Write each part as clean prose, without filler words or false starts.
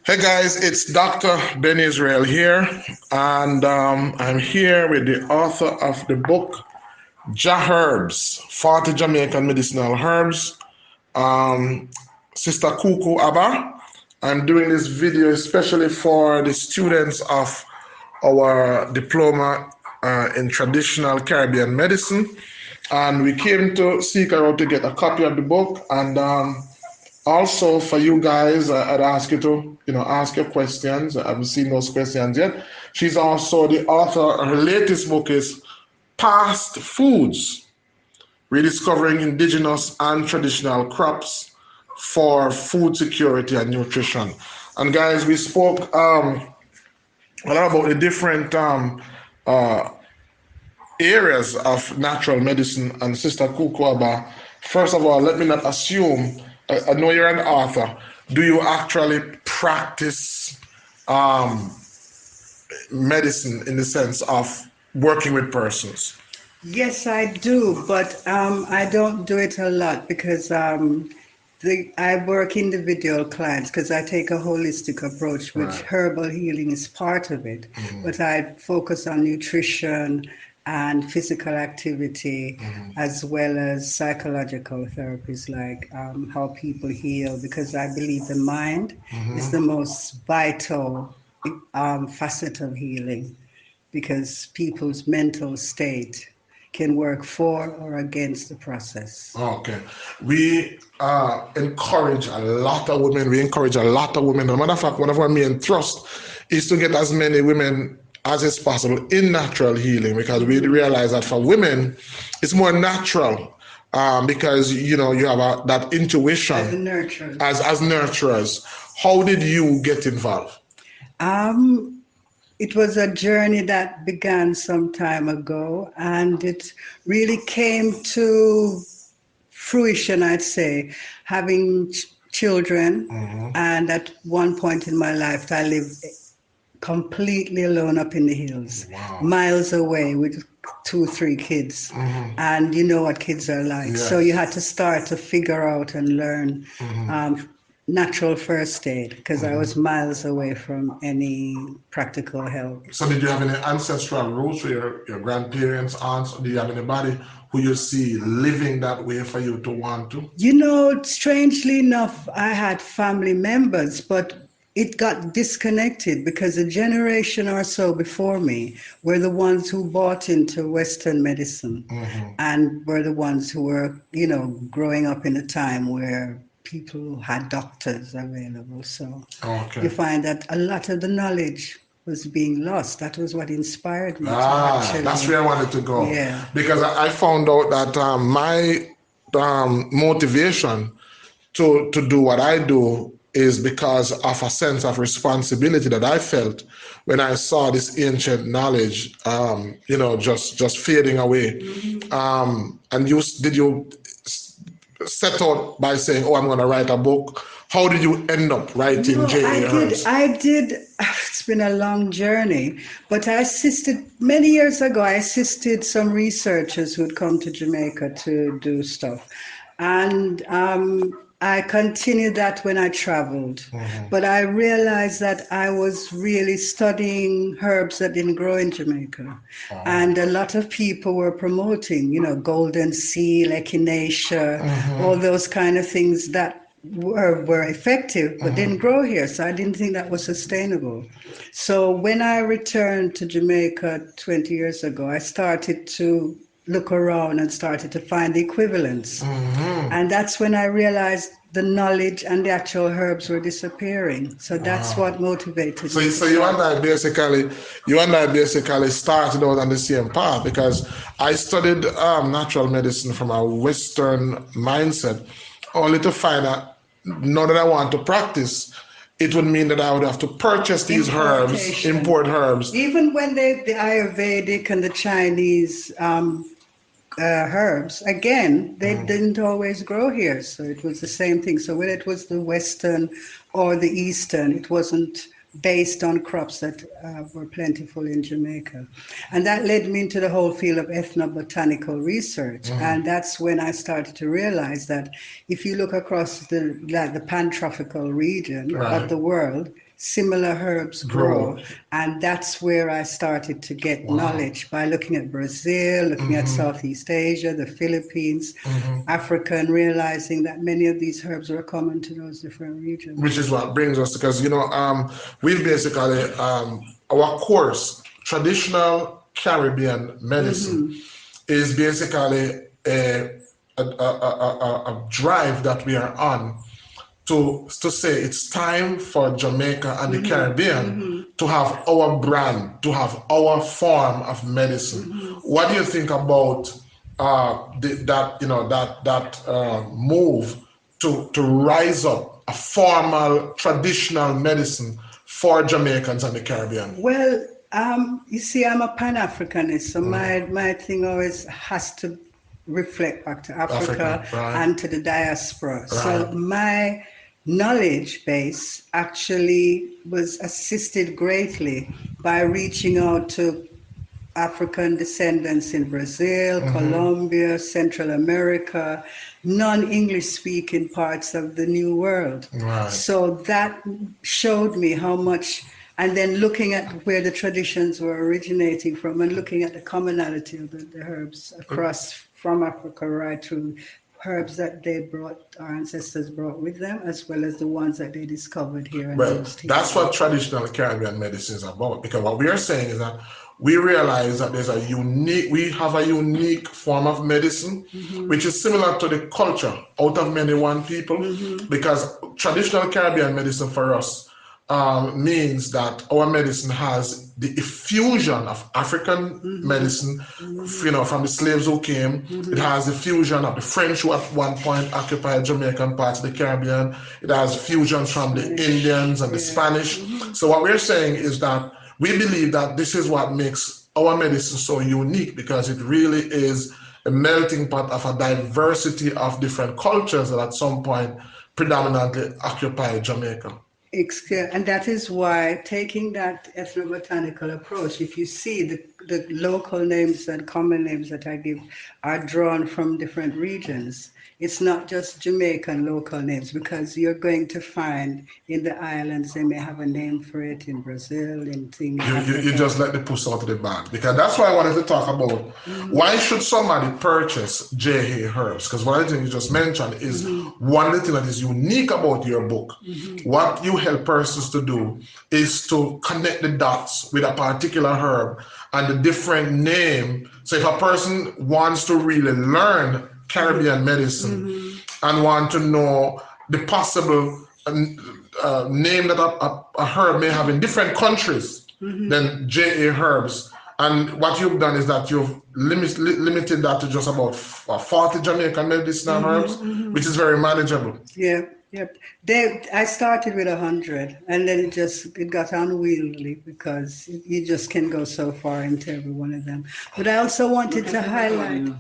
Hey guys, it's Dr. Ben-Yisrael here, and I'm here with the author of the book, Herbs, 40 Jamaican Medicinal Herbs, um, Sister Kukuwa Abba. I'm doing this video especially for the students of our diploma in traditional Caribbean medicine, and we came to seek out to get a copy of the book, and also, for you guys, I'd ask you to, ask your questions. I haven't seen those questions yet. She's also the author. Her latest book is Past Foods: Rediscovering Indigenous and Traditional Crops for Food Security and Nutrition. And guys, we spoke a lot about the different uh, areas of natural medicine. And Sister Kukuwa Abba, first of all, let me not assume, I know you're an author. Do you actually practice um, medicine in the sense of working with persons? Yes, I do, but I don't do it a lot because I work individual clients because I take a holistic approach, which Right. herbal healing is part of it. But I focus on nutrition and physical activity as well as psychological therapies like how people heal because I believe the mind is the most vital facet of healing because people's mental state can work for or against the process. Okay. We encourage a lot of women. We encourage a lot of women. As a matter of fact, one of our main thrusts is to get as many women as is possible in natural healing because we realize that for women, it's more natural because you have that intuition As a nurturer. as nurturers. How did you get involved? Um, it was a journey that began some time ago, and it really came to fruition, I'd say, having children. And at one point in my life, I lived completely alone up in the hills, Wow. miles away with 2, 3 kids. And you know what kids are like. So you had to start to figure out and learn natural first aid because I was miles away from any practical help. So did you have any ancestral roots for your grandparents, aunts? Or do you have anybody who you see living that way for you to want to? You know, strangely enough, I had family members, but it got disconnected because a generation or so before me were the ones who bought into Western medicine and were the ones who were, growing up in a time where people had doctors available. So Okay. you find that a lot of the knowledge was being lost. That was what inspired me to actually. That's where I wanted to go. Yeah. Because I found out that my motivation to do what I do is because of a sense of responsibility that I felt when I saw this ancient knowledge, just fading away. And did you set out by saying, "Oh, I'm going to write a book"? How did you end up writing No, J.A. Herbs? I did. It's been a long journey, but I assisted many years ago. I assisted some researchers who'd come to Jamaica to do stuff, and I continued that when I traveled. But I realized that I was really studying herbs that didn't grow in Jamaica, and a lot of people were promoting, golden seal, echinacea, all those kind of things that were effective but didn't grow here, so I didn't think that was sustainable. So when I returned to Jamaica 20 years ago, I started to look around and started to find the equivalents, and that's when I realized the knowledge and the actual herbs were disappearing. So that's what motivated me. So you and I basically started out on the same path because I studied natural medicine from a Western mindset, only to find out now that I want to practice, it would mean that I would have to purchase these herbs, import herbs. Even when the Ayurvedic and the Chinese herbs, again, they didn't always grow here. So it was the same thing. So whether it was the Western or the Eastern, it wasn't based on crops that were plentiful in Jamaica. And that led me into the whole field of ethnobotanical research. And that's when I started to realize that if you look across the pantropical region of the world, similar herbs grow. And that's where I started to get knowledge by looking at Brazil, looking at Southeast Asia, the Philippines, Africa, and realizing that many of these herbs are common to those different regions. Which is what brings us, because we've basically our course, traditional Caribbean medicine, is basically a drive that we are on to say it's time for Jamaica and the Caribbean to have our brand, to have our form of medicine. What do you think about that move to rise up a formal traditional medicine for Jamaicans and the Caribbean? Well, you see, I'm a Pan-Africanist, so my thing always has to reflect back to Africa and to the diaspora. So my knowledge base actually was assisted greatly by reaching out to African descendants in Brazil, Colombia, Central America, non-English speaking parts of the New World. So that showed me how much, and then looking at where the traditions were originating from and looking at the commonality of the herbs across from Africa right through herbs that they brought, our ancestors brought with them, as well as the ones that they discovered here. Well, that's what traditional Caribbean medicine is about, because what we are saying is that we realize that we have a unique form of medicine, which is similar to the culture out of many one people, because traditional Caribbean medicine for us means that our medicine has the effusion of African medicine, from the slaves who came. It has the fusion of the French who at one point occupied Jamaican parts of the Caribbean. It has fusions from the Indians and the Spanish. So what we're saying is that we believe that this is what makes our medicine so unique, because it really is a melting pot of a diversity of different cultures that at some point predominantly occupied Jamaica. And that is why taking that ethnobotanical approach, if you see the local names and common names that I give are drawn from different regions, it's not just Jamaican local names, because you're going to find in the islands, they may have a name for it, in Brazil, in things. You just let the puss out of the bag, because that's why I wanted to talk about why should somebody purchase JA Herbs, because one of the things you just mentioned is one of the things that is unique about your book. What you help persons to do is to connect the dots with a particular herb and the different name. So if a person wants to really learn Caribbean medicine and want to know the possible name that a herb may have in different countries, then JA Herbs. And what you've done is that you've limited that to just about 40 Jamaican medicinal herbs, which is very manageable. Yep. I started with 100, and then it got unwieldy, because you just can go so far into every one of them. But I also wanted to highlight.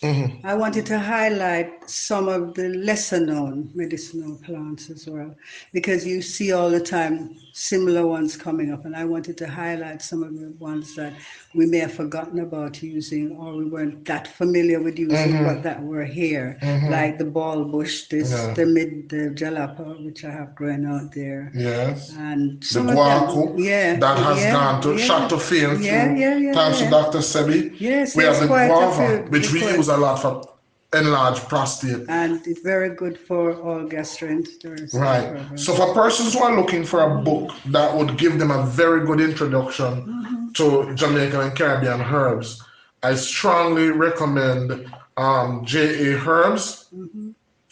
I wanted to highlight some of the lesser known medicinal plants as well, because you see all the time similar ones coming up, and I wanted to highlight some of the ones that we may have forgotten about using, or we weren't that familiar with using, but that were here, like the ball bush, the jalapa, which I have growing out there. Yes. And the guaco, that has gone to shot to fame thanks to Dr. Sebi. Yes, we have the guava, which we use a lot for enlarged prostate. And it's very good for all gastrointestinal. Right. So for persons who are looking for a book that would give them a very good introduction to Jamaican and Caribbean herbs, I strongly recommend JA Herbs.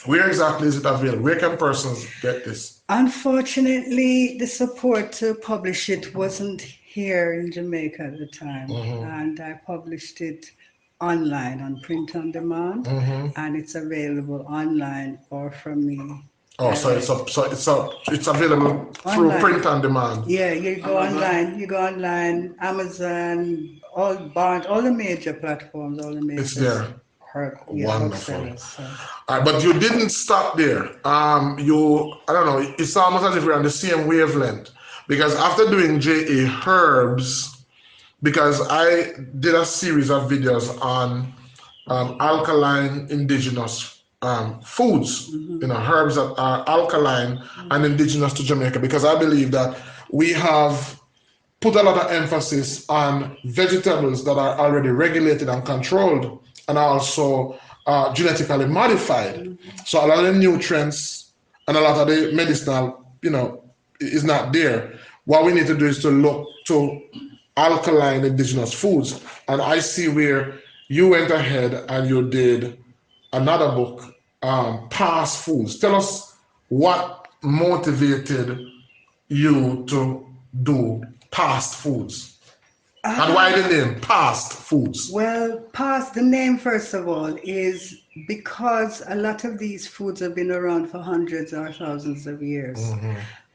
Where exactly is it available? Where can persons get this? Unfortunately, the support to publish it wasn't here in Jamaica at the time, and I published it online on print on demand, and it's available online or from me. Oh, so it's available through print on demand. Yeah, you go online, Amazon, all the major platforms, all the major. It's there. Wonderful. But you didn't stop there. I don't know, it's almost as if we're on the same wavelength, because after doing JA Herbs, because I did a series of videos on alkaline indigenous foods, herbs that are alkaline and indigenous to Jamaica, because I believe that we have put a lot of emphasis on vegetables that are already regulated and controlled and also genetically modified. So a lot of the nutrients and a lot of the medicinal, is not there. What we need to do is to look to alkaline indigenous foods. And I see where you went ahead and you did another book, Past Foods. Tell us what motivated you to do Past Foods, and why the name Past Foods? Well, the name, first of all, is because a lot of these foods have been around for hundreds or thousands of years.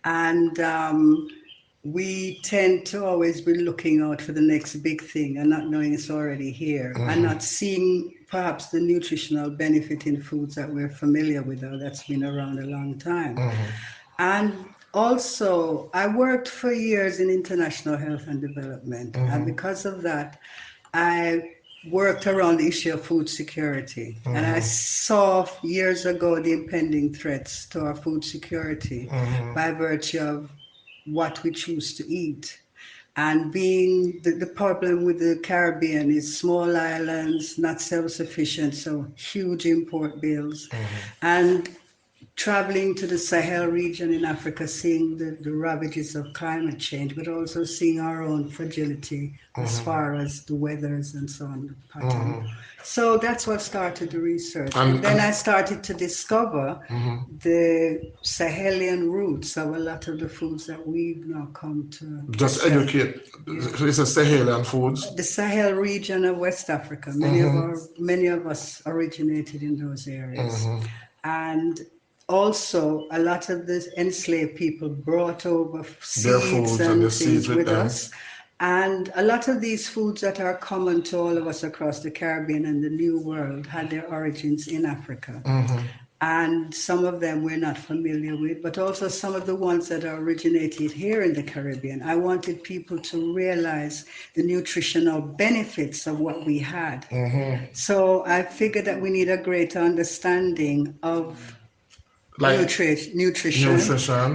And we tend to always be looking out for the next big thing and not knowing it's already here, and not seeing perhaps the nutritional benefit in foods that we're familiar with or that's been around a long time. And also, I worked for years in international health and development, and because of that, I worked around the issue of food security. And I saw years ago the impending threats to our food security by virtue of what we choose to eat. And being the problem with the Caribbean is small islands, not self-sufficient, so huge import bills. And traveling to the Sahel region in Africa, seeing the ravages of climate change, but also seeing our own fragility as far as the weathers and so on. So that's what started the research. And then I started to discover the Sahelian roots of a lot of the foods that we've now come to. Just educate. So it's a Sahelian foods. The Sahel region of West Africa. Many of us originated in those areas. And also, a lot of the enslaved people brought over seeds and things with us. And a lot of these foods that are common to all of us across the Caribbean and the New World had their origins in Africa. And some of them we're not familiar with, but also some of the ones that are originated here in the Caribbean. I wanted people to realize the nutritional benefits of what we had. So I figured that we need a greater understanding of nutrition,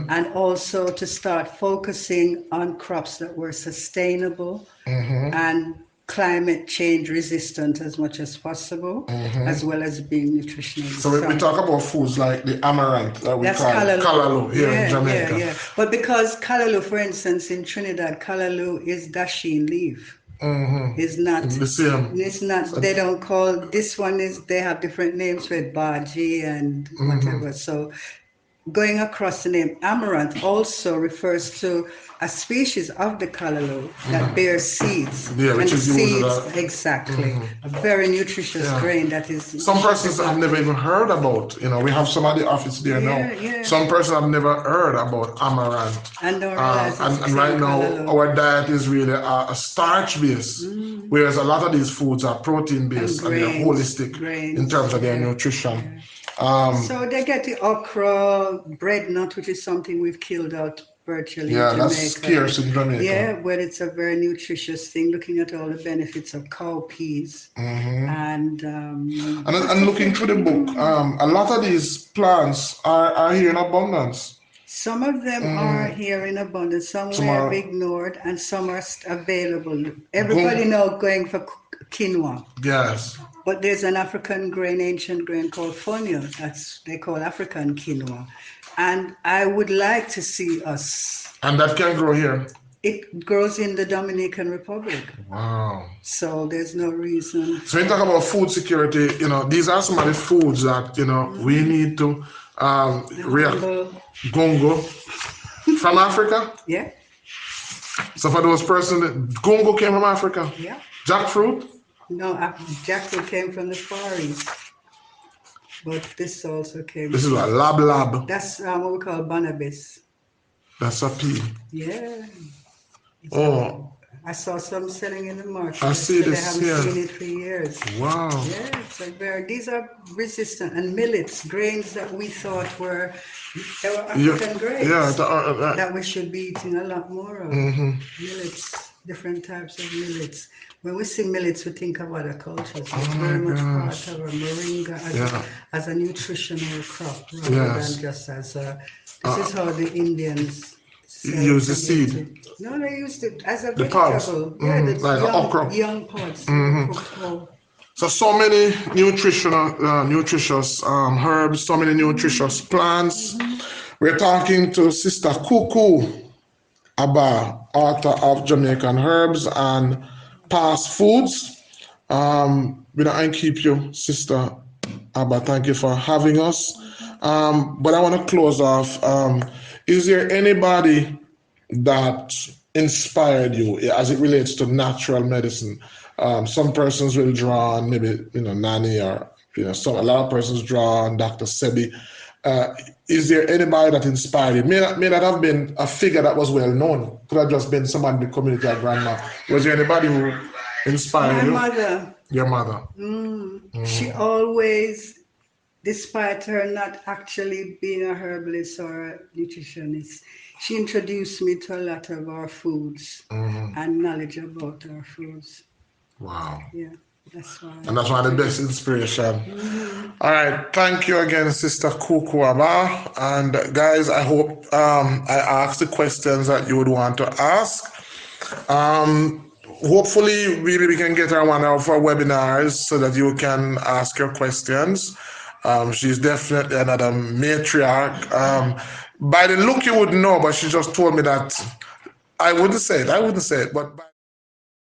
and also to start focusing on crops that were sustainable and climate change resistant as much as possible, as well as being nutritionally So we talk about foods like the amaranth that we call callaloo here in Jamaica. But because callaloo, for instance, in Trinidad, callaloo is dasheen leaf. It's not the same. It's not. They don't call this one. They have different names for it, baji and whatever. So, going across the name amaranth also refers to a species of the callaloo that bears seeds. Yeah, which is seeds, exactly. A very nutritious grain that is. Some persons have never even heard about. We have some at the office there now. Some persons have never heard about amaranth. And don't realize and right now, our diet is really a starch base, whereas a lot of these foods are protein based and they're holistic in terms of their nutrition. So they get the okra bread nut, which is something we've killed out virtually in Jamaica. That's scarce in Jamaica. Yeah, but it's a very nutritious thing, looking at all the benefits of cowpeas. And looking through the book, a lot of these plants are here in abundance. Some of them are here in abundance, some we have ignored, and some are available. Everybody now going for quinoa. Yes. But there's an African grain, ancient grain called fonio. They call African quinoa. And I would like to see us. And that can grow here? It grows in the Dominican Republic. Wow. So there's no reason. So when you talk about food security, these are some of the foods that, we need to Gongo from Africa? Yeah. So for those persons, Gongo came from Africa? Yeah. Jackfruit? No, jackfruit came from the Far East. But this also came. This is what, lab? That's what we call Bonabis. That's a pea. Yeah. I saw some selling in the market. I see this here. They haven't seen it for years. Wow. Yeah, so these are resistant. And millets, grains that we thought were African grains. Yeah. That we should be eating a lot more of. Millets. different types of millets. When we say millets, we think of other cultures. It's Oh very my much part gosh. of a moringa as a nutritional crop rather Yes. than just as a. This is how the Indians Use the self-create seed. it. No, they used it as a The pods. vegetable. Yeah, that's Like okra. young pods. Yeah, cooked whole. So many nutritious herbs, so many nutritious plants. We're talking to Sister Kukuwa Abba, author of Jamaican Herbs and Past Foods. We don't keep you, Sister Abba. Thank you for having us. But I want to close off. Is there anybody that inspired you as it relates to natural medicine? Some persons will draw on maybe Nani, or a lot of persons draw on Dr. Sebi. Is there anybody that inspired you? May not have been a figure that was well known. Could have just been someone in the community, a grandma. Was there anybody who inspired My you? mother. Your mother. She always, despite her not actually being a herbalist or a nutritionist, she introduced me to a lot of our foods and knowledge about our foods. Wow. Yeah, that's why. And that's one of the best inspiration. All right. Thank you again, Sister Kukuwa Abba. And guys, I hope I asked the questions that you would want to ask. Hopefully, we can get her one of our webinars so that you can ask your questions. She's definitely another matriarch. By the look, you would know, but she just told me that I wouldn't say it, but.